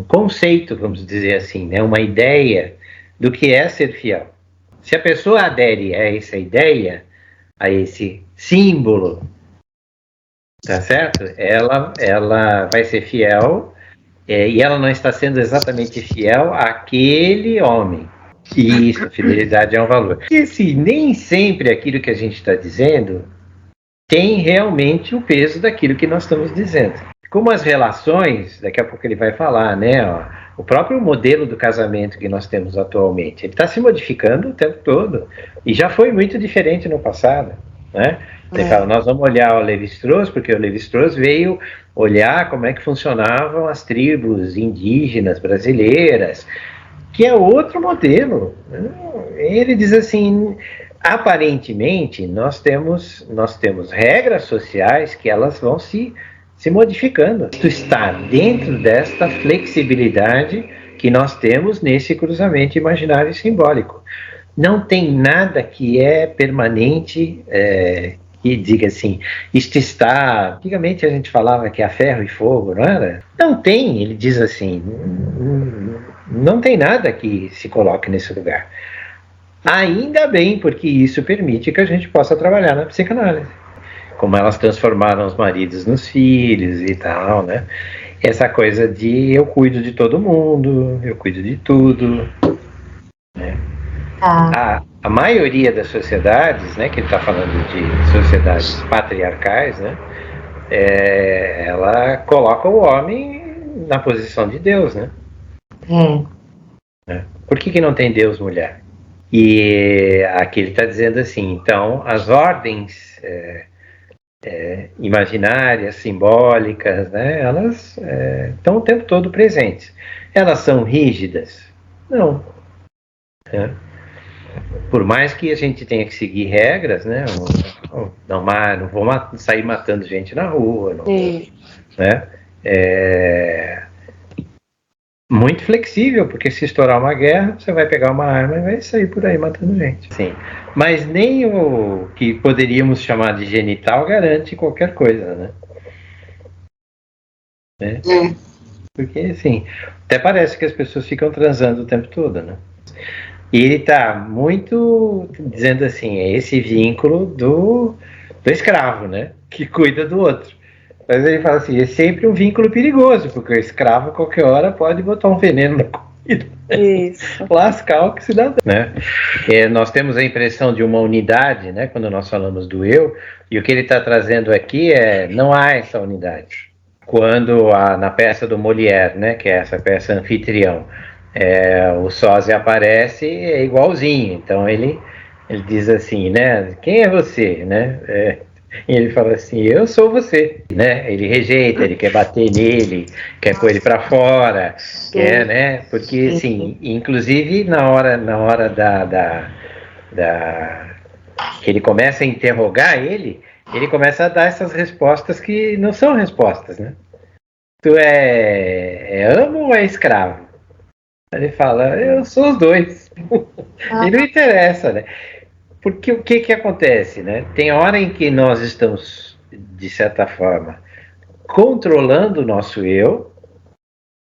conceito, vamos dizer assim, né? Uma ideia do que é ser fiel. Se a pessoa adere a essa ideia, a esse símbolo, tá certo? Ela vai ser fiel, e ela não está sendo exatamente fiel àquele homem. Isso, fidelidade é um valor. E assim, nem sempre aquilo que a gente está dizendo tem realmente o peso daquilo que nós estamos dizendo. Como as relações, daqui a pouco ele vai falar, né? Ó, o próprio modelo do casamento que nós temos atualmente, ele está se modificando o tempo todo. E já foi muito diferente no passado, né? Ele fala, nós vamos olhar o Lévi-Strauss, porque o Lévi-Strauss veio olhar como é que funcionavam as tribos indígenas brasileiras, que é outro modelo. Ele diz assim, aparentemente nós temos regras sociais que elas vão se modificando. Isso está dentro desta flexibilidade que nós temos nesse cruzamento imaginário e simbólico. Não tem nada que é permanente, que diga assim, isto está... Antigamente a gente falava que é a ferro e fogo, não era? Não tem, ele diz assim, não tem nada que se coloque nesse lugar. Ainda bem, porque isso permite que a gente possa trabalhar na psicanálise. Como elas transformaram os maridos nos filhos e tal, né? Essa coisa de eu cuido de todo mundo, eu cuido de tudo, né? A maioria das sociedades, né, que ele está falando de sociedades patriarcais, né, ela coloca o homem na posição de Deus, né? Por que não tem Deus mulher? E aqui ele está dizendo assim, então as ordens imaginárias, simbólicas, né, elas estão o tempo todo presentes. Elas são rígidas? Não. Por mais que a gente tenha que seguir regras, né? Não vou sair matando gente na rua, não, né? Muito flexível, porque se estourar uma guerra, você vai pegar uma arma e vai sair por aí matando gente. Sim. Mas nem o que poderíamos chamar de genital garante qualquer coisa, né? Porque, assim, até parece que as pessoas ficam transando o tempo todo, né? E ele está muito dizendo assim, é esse vínculo do escravo, né? Que cuida do outro. Mas ele fala assim, é sempre um vínculo perigoso, porque o escravo, a qualquer hora, pode botar um veneno na comida. Isso. Lascar o que se dá, né? Nós temos a impressão de uma unidade, né? Quando nós falamos do eu, e o que ele está trazendo aqui não há essa unidade. Quando na peça do Molière, né? Que é essa peça Anfitrião, o sósia aparece, é igualzinho. Então ele diz assim, né? Quem é você, né? E ele fala assim, eu sou você, né? Ele rejeita, ele quer bater nele, quer pôr ele para fora, quer, né? Porque, assim, inclusive na hora que ele começa a interrogar ele começa a dar essas respostas que não são respostas, né? Tu é amo ou é escravo? Ele fala, eu sou os dois. E não interessa, né? Porque o que acontece, né? Tem hora em que nós estamos, de certa forma, controlando o nosso eu,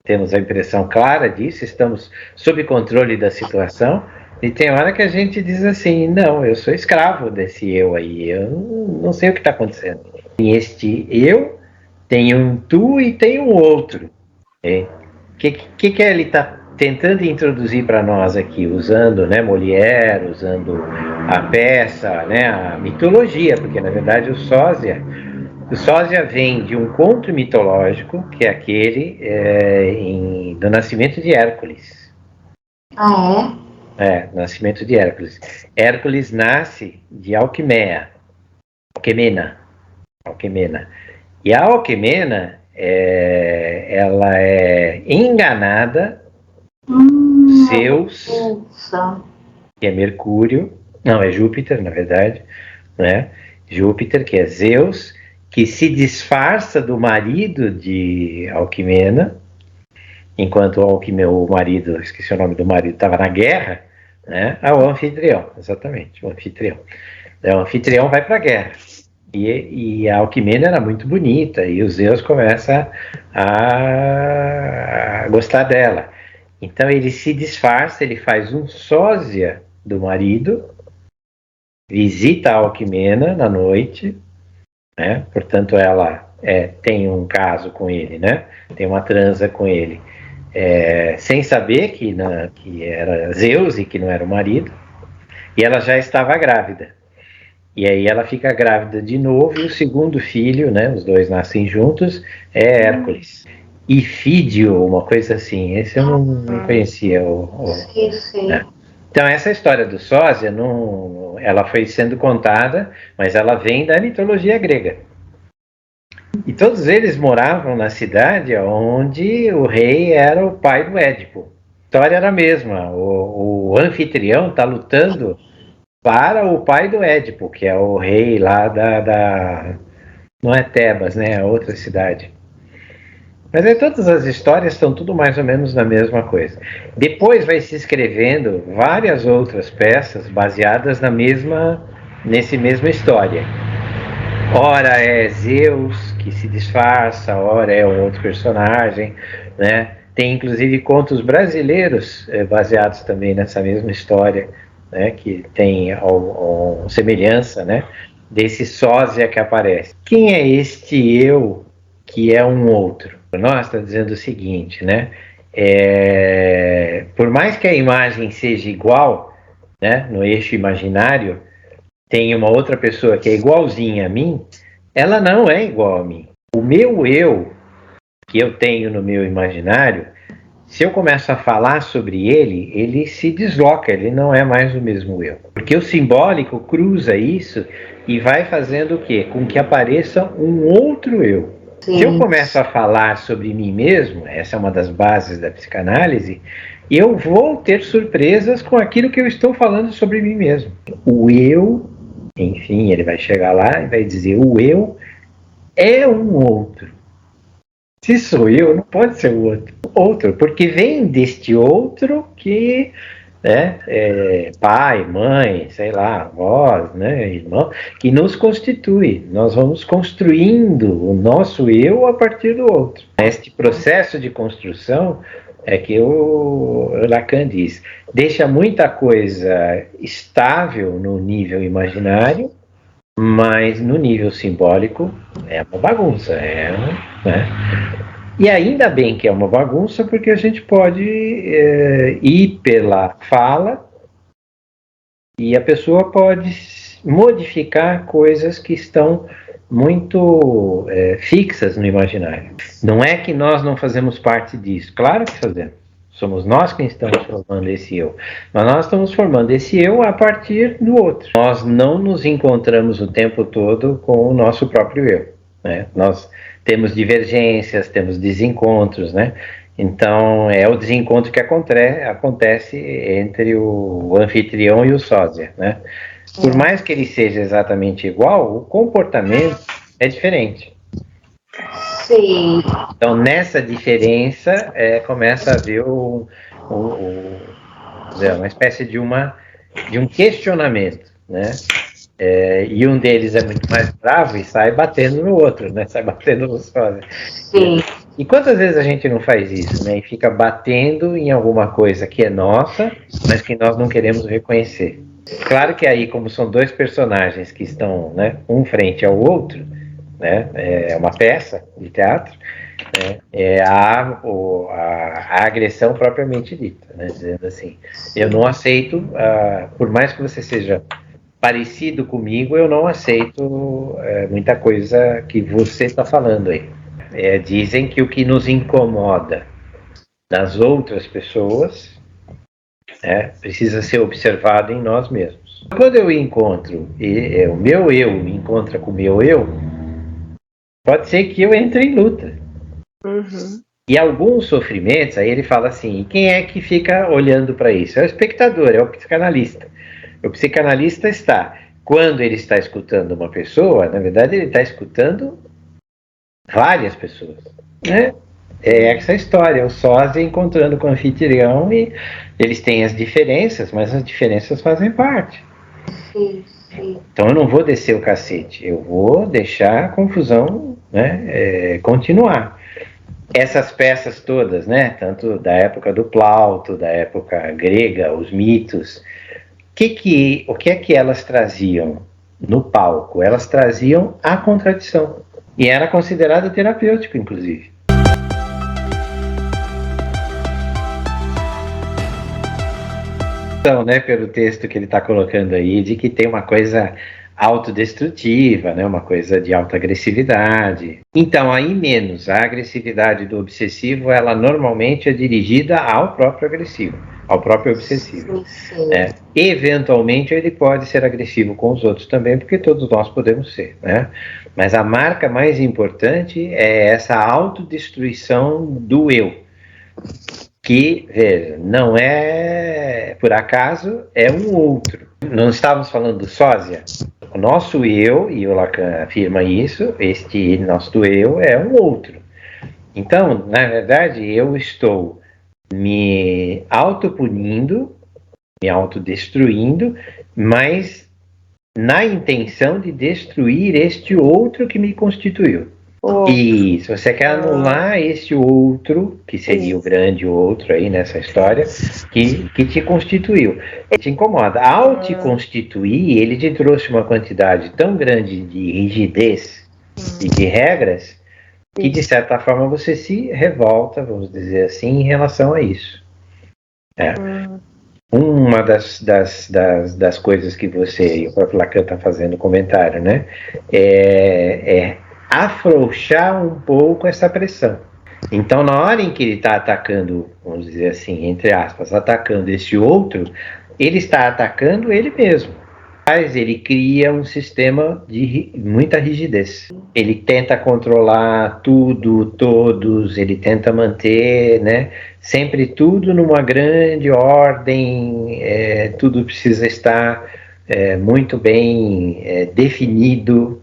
temos a impressão clara disso, estamos sob controle da situação, e tem hora que a gente diz assim, não, eu sou escravo desse eu aí, eu não sei o que está acontecendo. Tem este eu, tem um tu e tem um outro. O que ele está tentando introduzir para nós aqui, usando, né, Molière, usando a peça, né, a mitologia, porque na verdade o sósia vem de um conto mitológico, que é aquele do nascimento de Hércules. Nascimento de Hércules. Hércules nasce de Alquimena. E a Alquimena, ela é enganada. Zeus, que é Mercúrio, não, é Júpiter, na verdade, né? Júpiter, que é Zeus, que se disfarça do marido de Alquimena, enquanto o marido, esqueci o nome do marido, estava na guerra, né? O anfitrião, exatamente, o anfitrião. O anfitrião vai para a guerra. E a Alquimena era muito bonita, e o Zeus começa a gostar dela. Então ele se disfarça, ele faz um sósia do marido, visita a Alquimena na noite, né? Portanto ela tem um caso com ele, né? Tem uma transa com ele, sem saber que era Zeus e que não era o marido, e ela já estava grávida. E aí ela fica grávida de novo, e o segundo filho, né, os dois nascem juntos, é Hércules. Ifídio, uma coisa assim, esse eu não conhecia. Sim. Né? Então essa história do sósia, ela foi sendo contada, mas ela vem da mitologia grega. E todos eles moravam na cidade onde o rei era o pai do Édipo. A história era a mesma, o anfitrião está lutando para o pai do Édipo, que é o rei lá não é Tebas, né? É outra cidade. Mas aí todas as histórias estão tudo mais ou menos na mesma coisa. Depois vai se escrevendo várias outras peças baseadas nesse mesma história. Ora é Zeus que se disfarça, ora é um outro personagem, né? Tem inclusive contos brasileiros baseados também nessa mesma história, né, que tem semelhança, né, desse sósia que aparece. Quem é este eu que é um outro? Nós está dizendo o seguinte, né, por mais que a imagem seja igual, né, no eixo imaginário, tem uma outra pessoa que é igualzinha a mim, ela não é igual a mim. O meu eu, que eu tenho no meu imaginário, se eu começo a falar sobre ele, ele se desloca, ele não é mais o mesmo eu. Porque o simbólico cruza isso e vai fazendo o quê? Com que apareça um outro eu. Sim. Se eu começo a falar sobre mim mesmo, essa é uma das bases da psicanálise, eu vou ter surpresas com aquilo que eu estou falando sobre mim mesmo. O eu, enfim, ele vai chegar lá e vai dizer, o eu é um outro. Se sou eu, não pode ser o outro, porque vem deste outro que pai, mãe, sei lá, avós, né, irmão, que nos constitui. Nós vamos construindo o nosso eu a partir do outro. Este processo de construção é que o Lacan diz, deixa muita coisa estável no nível imaginário, mas no nível simbólico é uma bagunça, né? E ainda bem que é uma bagunça, porque a gente pode ir pela fala e a pessoa pode modificar coisas que estão muito fixas no imaginário. Não é que nós não fazemos parte disso, claro que fazemos. Somos nós que estamos formando esse eu. Mas nós estamos formando esse eu a partir do outro. Nós não nos encontramos o tempo todo com o nosso próprio eu, né? Nós temos divergências, temos desencontros, né? Então, é o desencontro que acontece entre o anfitrião e o sósia, né? Por mais que ele seja exatamente igual, o comportamento é diferente. Sim. Então, nessa diferença, começa a haver uma espécie de um questionamento, né? E um deles é muito mais bravo e sai batendo no outro, né? Sai batendo no sósia. Sim. E quantas vezes a gente não faz isso, né? E fica batendo em alguma coisa que é nossa, mas que nós não queremos reconhecer. Claro que aí, como são dois personagens que estão, né, um frente ao outro, né? É uma peça de teatro, né? A agressão propriamente dita, né? Dizendo assim, eu não aceito, por mais que você seja parecido comigo, eu não aceito muita coisa que você está falando aí. Dizem que o que nos incomoda das outras pessoas precisa ser observado em nós mesmos. Quando eu encontro, o meu eu me encontra com o meu eu, pode ser que eu entre em luta. Uhum. E alguns sofrimentos, aí ele fala assim, e quem é que fica olhando para isso? É o espectador, é o psicanalista. O psicanalista quando ele está escutando uma pessoa, na verdade ele está escutando várias pessoas, né? É essa história, o sósia encontrando com o anfitrião e eles têm as diferenças, mas as diferenças fazem parte. Sim. Então eu não vou descer o cacete, eu vou deixar a confusão, né, continuar. Essas peças todas, né, tanto da época do Plauto, da época grega, os mitos, o que é que elas traziam no palco? Elas traziam a contradição. E era considerado terapêutico, inclusive. Então, né, pelo texto que ele está colocando aí, de que tem uma coisa autodestrutiva, né, uma coisa de alta agressividade. Então, aí menos, a agressividade do obsessivo, ela normalmente é dirigida ao próprio agressivo, ao próprio obsessivo. Né? Eventualmente, ele pode ser agressivo com os outros também, porque todos nós podemos ser, né? Mas a marca mais importante é essa autodestruição do eu, que, veja, não é por acaso, é um outro. Não estávamos falando do sósia? O nosso eu, e o Lacan afirma isso, este nosso eu é um outro. Então, na verdade, eu estou me autopunindo, me autodestruindo, mas na intenção de destruir este outro que me constituiu. Isso, você quer anular esse outro, que seria o grande outro aí nessa história, que te constituiu. Te incomoda. Ao te constituir, ele te trouxe uma quantidade tão grande de rigidez e de regras, que de certa forma você se revolta, vamos dizer assim, em relação a isso. Uma das coisas que você e o próprio Lacan está fazendo comentário, né, é afrouxar um pouco essa pressão. Então, na hora em que ele está atacando, vamos dizer assim, entre aspas, atacando esse outro, ele está atacando ele mesmo. Mas ele cria um sistema de muita rigidez. Ele tenta controlar tudo, todos, ele tenta manter, né, sempre tudo numa grande ordem, tudo precisa estar muito bem definido.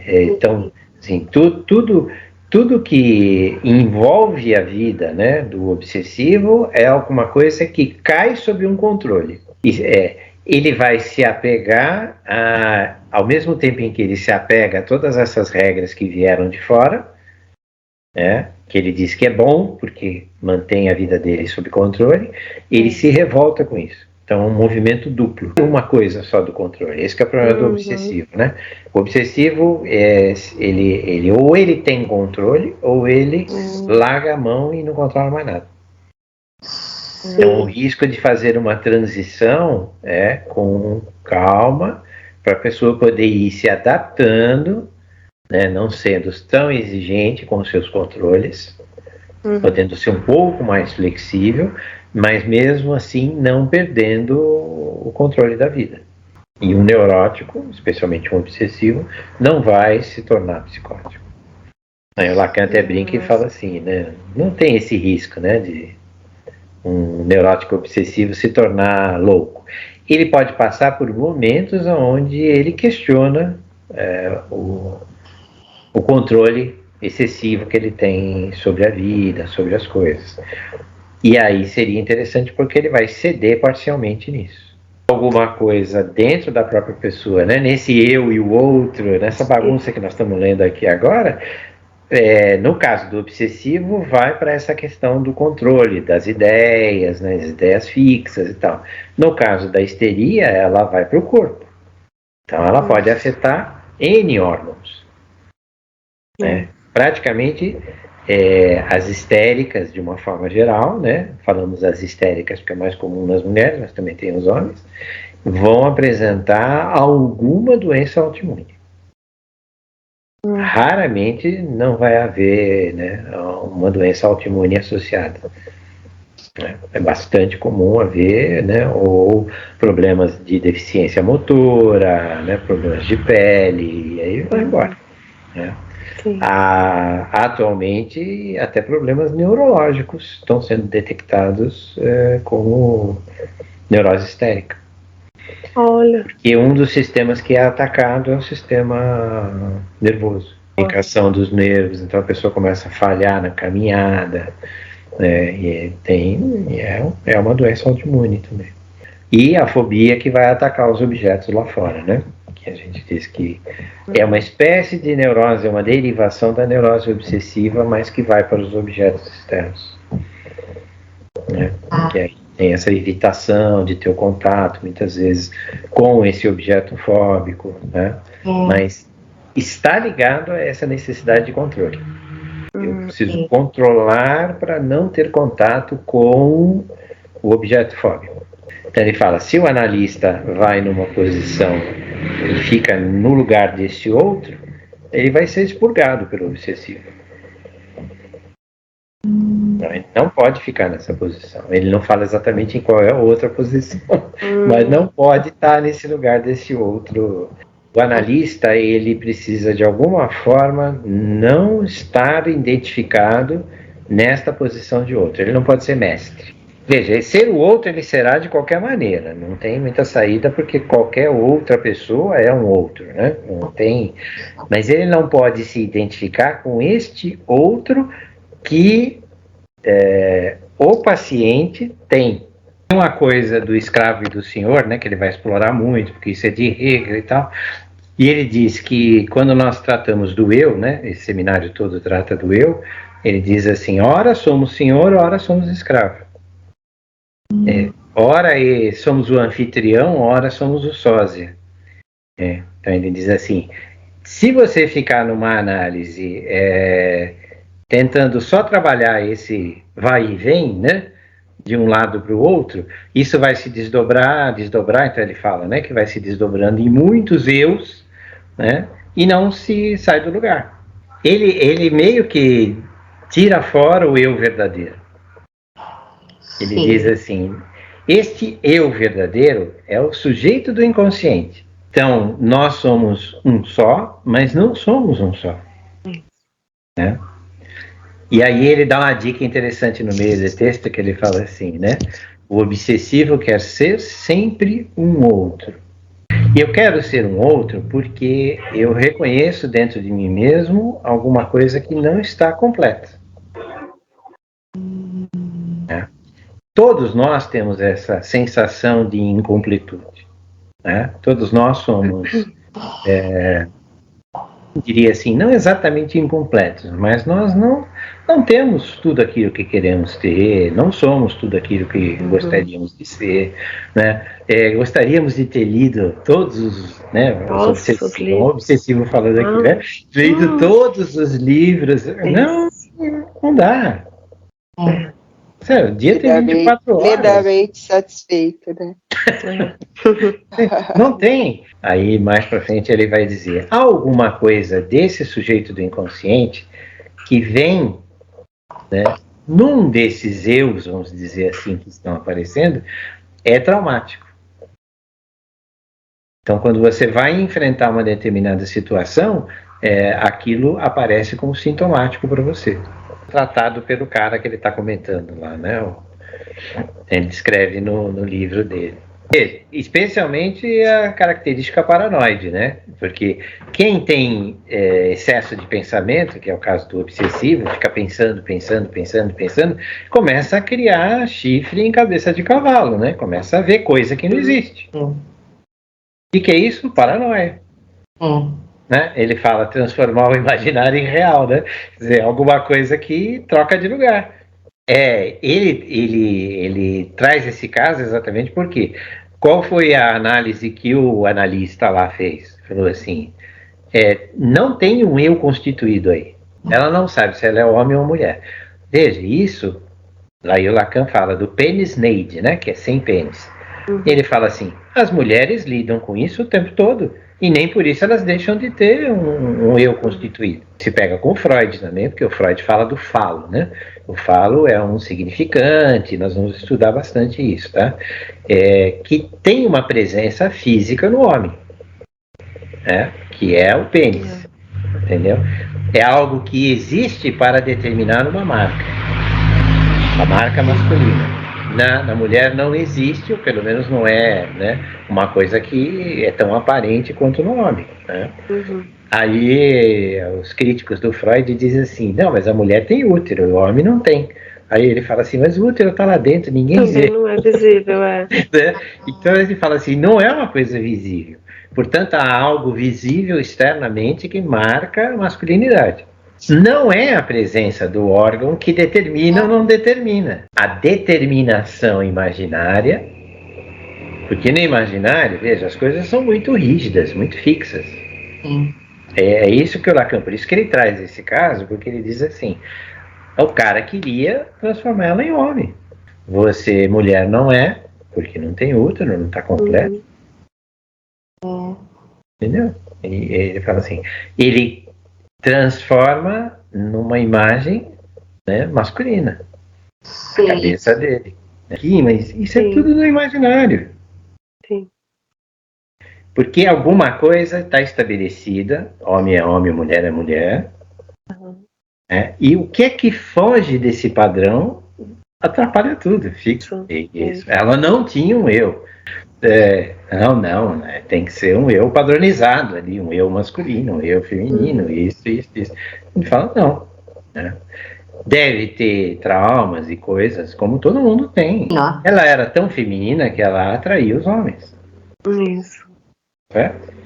Então, assim, tudo que envolve a vida, né, do obsessivo é alguma coisa que cai sob um controle. Ele vai se apegar ao mesmo tempo em que ele se apega a todas essas regras que vieram de fora, né, que ele diz que é bom porque mantém a vida dele sob controle, ele se revolta com isso. Então, um movimento duplo, uma coisa só do controle. Esse que é o problema do obsessivo, né? O obsessivo, ele ou ele tem controle, ou ele larga a mão e não controla mais nada. Então, o risco de fazer uma transição com calma, para a pessoa poder ir se adaptando, né, não sendo tão exigente com os seus controles, podendo ser um pouco mais flexível, mas mesmo assim não perdendo o controle da vida. E um neurótico, especialmente um obsessivo, não vai se tornar psicótico. Aí o Lacan até brinca e fala assim, né, não tem esse risco, né, de um neurótico obsessivo se tornar louco. Ele pode passar por momentos onde ele questiona o controle excessivo que ele tem sobre a vida, sobre as coisas. E aí seria interessante porque ele vai ceder parcialmente nisso. Alguma coisa dentro da própria pessoa, né? Nesse eu e o outro, nessa bagunça que nós estamos lendo aqui agora, no caso do obsessivo, vai para essa questão do controle das ideias, né? As ideias fixas e tal. No caso da histeria, ela vai para o corpo. Então ela pode afetar N órgãos. Né? Praticamente as histéricas, de uma forma geral, né? Falamos das histéricas porque é mais comum nas mulheres, mas também tem os homens, vão apresentar alguma doença autoimune. Raramente não vai haver, né, uma doença autoimune associada. É bastante comum haver, né, ou problemas de deficiência motora, né, problemas de pele, e aí vai embora. Né? Atualmente, até problemas neurológicos estão sendo detectados como neurose histérica. Olha. Porque um dos sistemas que é atacado é o sistema nervoso. Comunicação dos nervos, então a pessoa começa a falhar na caminhada, e é uma doença autoimune também. E a fobia que vai atacar os objetos lá fora, né? Que a gente diz que é uma espécie de neurose, é uma derivação da neurose obsessiva, mas que vai para os objetos externos. Né? Que aí tem essa evitação de ter o contato, muitas vezes, com esse objeto fóbico, né? Mas está ligado a essa necessidade de controle. Eu preciso controlar para não ter contato com o objeto fóbico. Então ele fala, se o analista vai numa posição e fica no lugar desse outro, ele vai ser expurgado pelo obsessivo. Ele não pode ficar nessa posição. Ele não fala exatamente em qual é a outra posição, mas não pode estar nesse lugar desse outro. O analista, ele precisa de alguma forma não estar identificado nesta posição de outro. Ele não pode ser mestre. Veja, ser o outro ele será de qualquer maneira. Não tem muita saída porque qualquer outra pessoa é um outro, né? Não tem. Mas ele não pode se identificar com este outro que o paciente tem. Uma coisa do escravo e do senhor, né, que ele vai explorar muito, porque isso é de Hegel e tal, e ele diz que quando nós tratamos do eu, né, esse seminário todo trata do eu, ele diz assim, ora somos senhor, ora somos escravo. Ora somos o anfitrião, ora somos o sósia. Então ele diz assim, se você ficar numa análise tentando só trabalhar esse vai e vem, né, de um lado para o outro, isso vai se desdobrar, então ele fala, né, que vai se desdobrando em muitos eus, né, e não se sai do lugar. Ele meio que tira fora o eu verdadeiro. Ele diz assim, este eu verdadeiro é o sujeito do inconsciente. Então, nós somos um só, mas não somos um só. Né? E aí ele dá uma dica interessante no meio do texto, que ele fala assim, né? O obsessivo quer ser sempre um outro. E eu quero ser um outro porque eu reconheço dentro de mim mesmo alguma coisa que não está completa. Né? Todos nós temos essa sensação de incompletude. Né? Todos nós somos... diria assim, não exatamente incompletos, mas nós não temos tudo aquilo que queremos ter, não somos tudo aquilo que gostaríamos de ser, né? Gostaríamos de ter lido todos os, né, obsessivo falando aqui, né? Lido todos os livros, não dá. O dia tem 24 horas. Plenamente satisfeito, né? Não tem. Aí mais para frente ele vai dizer, há alguma coisa desse sujeito do inconsciente que vem, né, num desses eus, vamos dizer assim, que estão aparecendo, é traumático. Então quando você vai enfrentar uma determinada situação, aquilo aparece como sintomático para você. Tratado pelo cara que ele está comentando lá, né? Ele descreve no livro dele. Especialmente a característica paranoide, né? Porque quem tem excesso de pensamento, que é o caso do obsessivo, fica pensando, começa a criar chifre em cabeça de cavalo, né? Começa a ver coisa que não existe. E que é isso? Paranoia. Né? Ele fala transformar o imaginário em real, né? Quer dizer, alguma coisa que troca de lugar. Ele traz esse caso exatamente porque qual foi a análise que o analista lá fez? Falou assim, não tem um eu constituído aí. Ela não sabe se ela é homem ou mulher. Veja, isso, aí o Lacan fala do pênis neide, né? Que é sem pênis. Ele fala assim, as mulheres lidam com isso o tempo todo. E nem por isso elas deixam de ter um eu constituído. Se pega com Freud também, porque o Freud fala do falo, né? O falo é um significante, nós vamos estudar bastante isso, tá? Que tem uma presença física no homem, né? Que é o pênis, entendeu? É algo que existe para determinar uma marca masculina. Na mulher não existe, ou pelo menos não é, né, uma coisa que é tão aparente quanto no homem. Né? Aí os críticos do Freud dizem assim, não, mas a mulher tem útero, o homem não tem. Aí ele fala assim, mas o útero está lá dentro, ninguém Também vê. não é visível, é. Né? Então ele fala assim, não é uma coisa visível. Portanto, há algo visível externamente que marca a masculinidade. Não é a presença do órgão que determina ou não determina. A determinação imaginária, porque no imaginário, veja, as coisas são muito rígidas, muito fixas. Sim. É isso que o Lacan, por isso que ele traz esse caso, porque ele diz assim, o cara queria transformar ela em homem. Você, mulher, não é, porque não tem útero, não está completo. Entendeu? E ele fala assim, ele transforma numa imagem, né, masculina. Sim. A cabeça dele. Aqui, mas isso é Sim. tudo no imaginário. Sim. Porque alguma coisa está estabelecida, homem é homem, mulher é mulher. Né? E o que é que foge desse padrão atrapalha tudo. Fica isso. Ela não tinha um eu. Não, né? Tem que ser um eu padronizado ali, um eu masculino, um eu feminino, isso. Ele fala, não. Né? Deve ter traumas e coisas, como todo mundo tem. Ó. Ela era tão feminina que ela atraía os homens. Isso.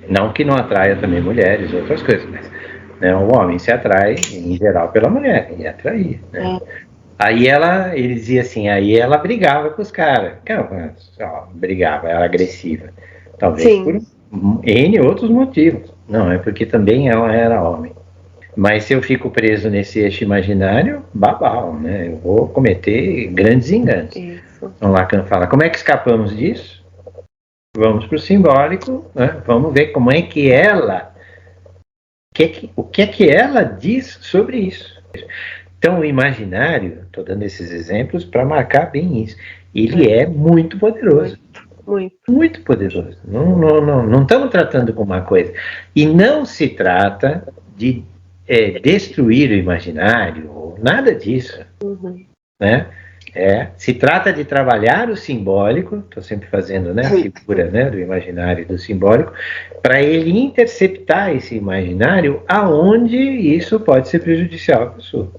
Não que não atraia também mulheres, outras coisas, mas né, o homem se atrai, em geral, pela mulher, e atraía. Né? Aí ele dizia assim, aí ela brigava com os caras. Brigava, era agressiva. Talvez Sim. por N outros motivos. Não, é porque também ela era homem. Mas se eu fico preso nesse eixo imaginário, babau, né? Eu vou cometer grandes enganos. Isso. Então Lacan fala, como é que escapamos disso? Vamos para o simbólico, né? Vamos ver como é que ela, o que é que ela diz sobre isso. Então o imaginário, estou dando esses exemplos para marcar bem isso, ele é muito poderoso. Muito poderoso. Não estamos tratando com uma coisa. E não se trata de destruir o imaginário, nada disso. Né? Se trata de trabalhar o simbólico, estou sempre fazendo, né, a figura, né, do imaginário e do simbólico, para ele interceptar esse imaginário aonde isso pode ser prejudicial à pessoa.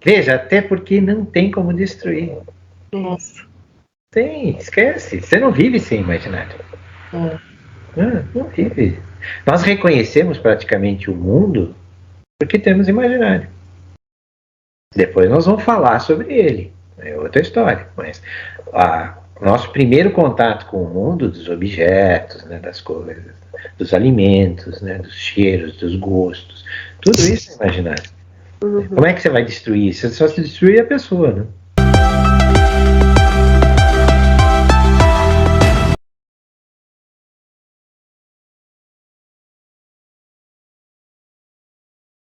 Veja, até porque não tem como destruir. Isso. Tem, esquece. Você não vive sem imaginário. Não vive. Nós reconhecemos praticamente o mundo porque temos imaginário. Depois nós vamos falar sobre ele. É outra história. Mas nosso primeiro contato com o mundo, dos objetos, né, das coisas, dos alimentos, né, dos cheiros, dos gostos, tudo isso é imaginário. Como é que você vai destruir isso? Você só se destruir a pessoa, né?